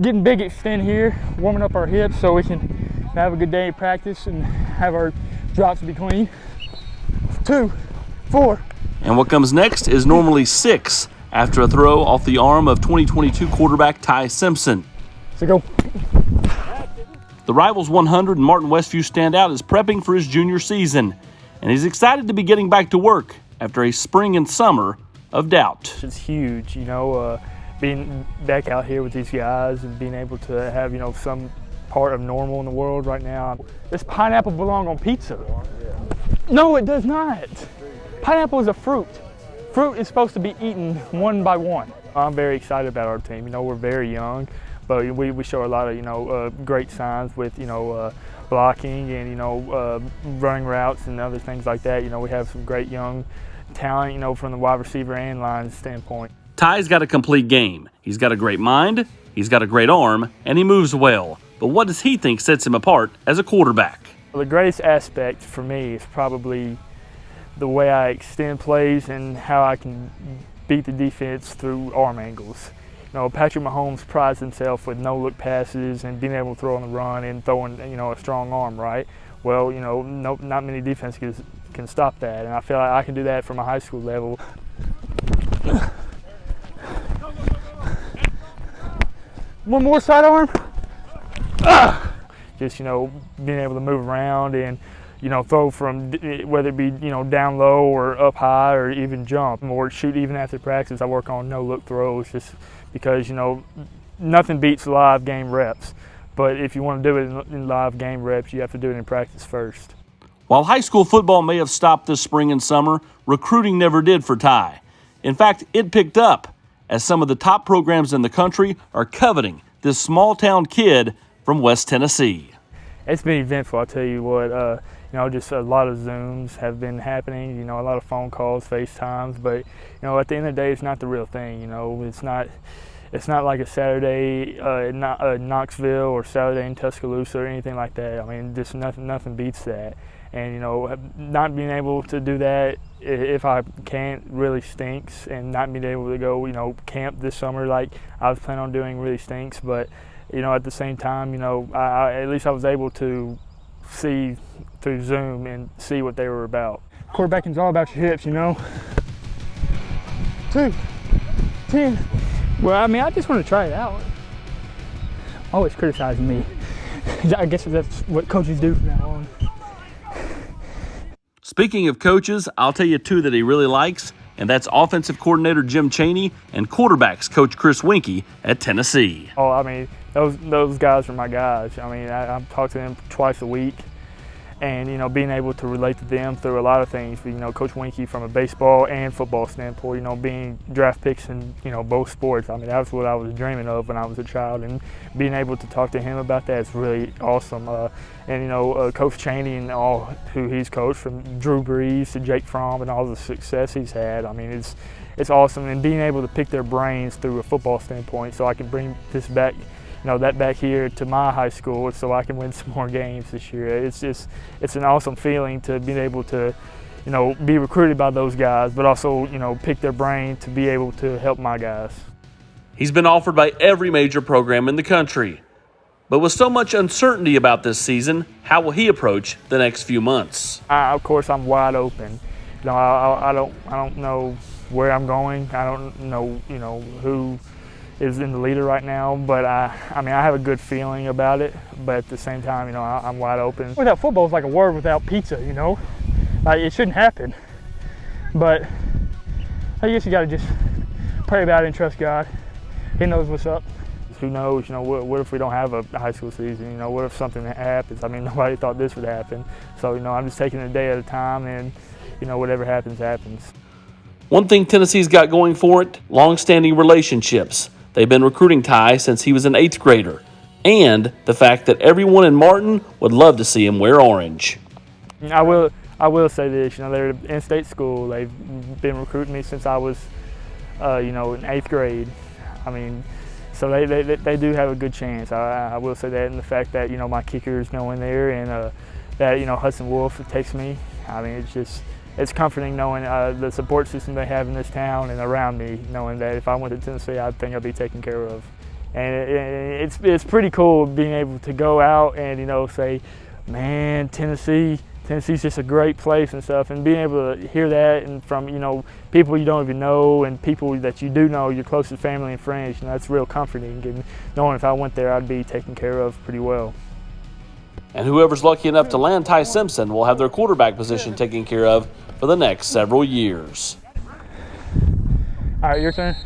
getting big extend here, warming up our hips so we can have a good day of practice and have our drops be clean. 2, 4. And what comes next is normally 6 after a throw off the arm of 2022 quarterback Ty Simpson. So go. The Rivals 100 and Martin Westview standout is prepping for his junior season, and he's excited to be getting back to work after a spring and summer of doubt. It's huge, being back out here with these guys and being able to have, some part of normal in the world right now. Does pineapple belong on pizza? No, it does not. Pineapple is a fruit. Fruit is supposed to be eaten one by one. I'm very excited about our team. We're very young, but we show a lot of, great signs with, blocking and, running routes and other things like that. We have some great young talent, from the wide receiver and line standpoint. Ty's got a complete game. He's got a great mind, he's got a great arm, and he moves well. But what does he think sets him apart as a quarterback? Well, the greatest aspect for me is probably the way I extend plays and how I can beat the defense through arm angles. Patrick Mahomes prides himself with no-look passes and being able to throw on the run and throwing, a strong arm, right? Well, not many defenses can stop that, and I feel like I can do that from a high school level. One more sidearm. Just, being able to move around and, throw from, whether it be, down low or up high or even jump or shoot even after practice. I work on no-look throws just because, nothing beats live game reps. But if you want to do it in live game reps, you have to do it in practice first. While high school football may have stopped this spring and summer, recruiting never did for Ty. In fact, it picked up as some of the top programs in the country are coveting this small-town kid from West Tennessee. It's been eventful, I'll tell you what. Just a lot of Zooms have been happening, a lot of phone calls, FaceTimes, but, at the end of the day, it's not the real thing, It's not like a Saturday in Knoxville or Saturday in Tuscaloosa or anything like that. I mean, just nothing beats that. And, not being able to do that if I can't really stinks, and not being able to go, camp this summer like I was planning on doing really stinks. But, at the same time, at least I was able to see through Zoom and see what they were about. Quarterbacking is all about your hips, 2, 10. Well, I just want to try it out. Always criticizing me. I guess that's what coaches do from now on. Speaking of coaches, I'll tell you 2 that he really likes, and that's offensive coordinator Jim Chaney and quarterbacks coach Chris Winkie at Tennessee. Those guys are my guys. I talk to them twice a week. And, being able to relate to them through a lot of things. Coach Winkie from a baseball and football standpoint, being draft picks in, both sports. That's what I was dreaming of when I was a child. And being able to talk to him about that is really awesome. Coach Chaney and all who he's coached, from Drew Brees to Jake Fromm and all the success he's had. It's awesome. And being able to pick their brains through a football standpoint so I can bring this back, that back here to my high school so I can win some more games this year. It's an awesome feeling to be able to, be recruited by those guys, but also, pick their brain to be able to help my guys. He's been offered by every major program in the country. But with so much uncertainty about this season, how will he approach the next few months? Of course, I'm wide open. I don't know where I'm going. I don't know, who is in the leader right now, but I have a good feeling about it, but at the same time, I'm wide open. Without football is like a word without pizza, Like, it shouldn't happen, but I guess you gotta just pray about it and trust God. He knows what's up. Who knows, what if we don't have a high school season, what if something happens? Nobody thought this would happen, so, I'm just taking it a day at a time, and, whatever happens, happens. One thing Tennessee's got going for it, long-standing relationships. They've been recruiting Ty since he was an 8th grader, and the fact that everyone in Martin would love to see him wear orange. I will say this, they're an in-state school. They've been recruiting me since I was, in 8th grade. So they do have a good chance. I will say that, and the fact that, my kickers go in there and that, Hudson Wolf takes me. It's comforting knowing the support system they have in this town and around me, knowing that if I went to Tennessee, I think I'd be taken care of. And it's pretty cool being able to go out and, you know, say, man, Tennessee's just a great place and stuff, and being able to hear that and from, you know, people you don't even know and people that you do know, your closest family and friends, you know, that's real comforting, and knowing if I went there I'd be taken care of pretty well. And whoever's lucky enough to land Ty Simpson will have their quarterback position taken care of for the next several years. All right, your turn.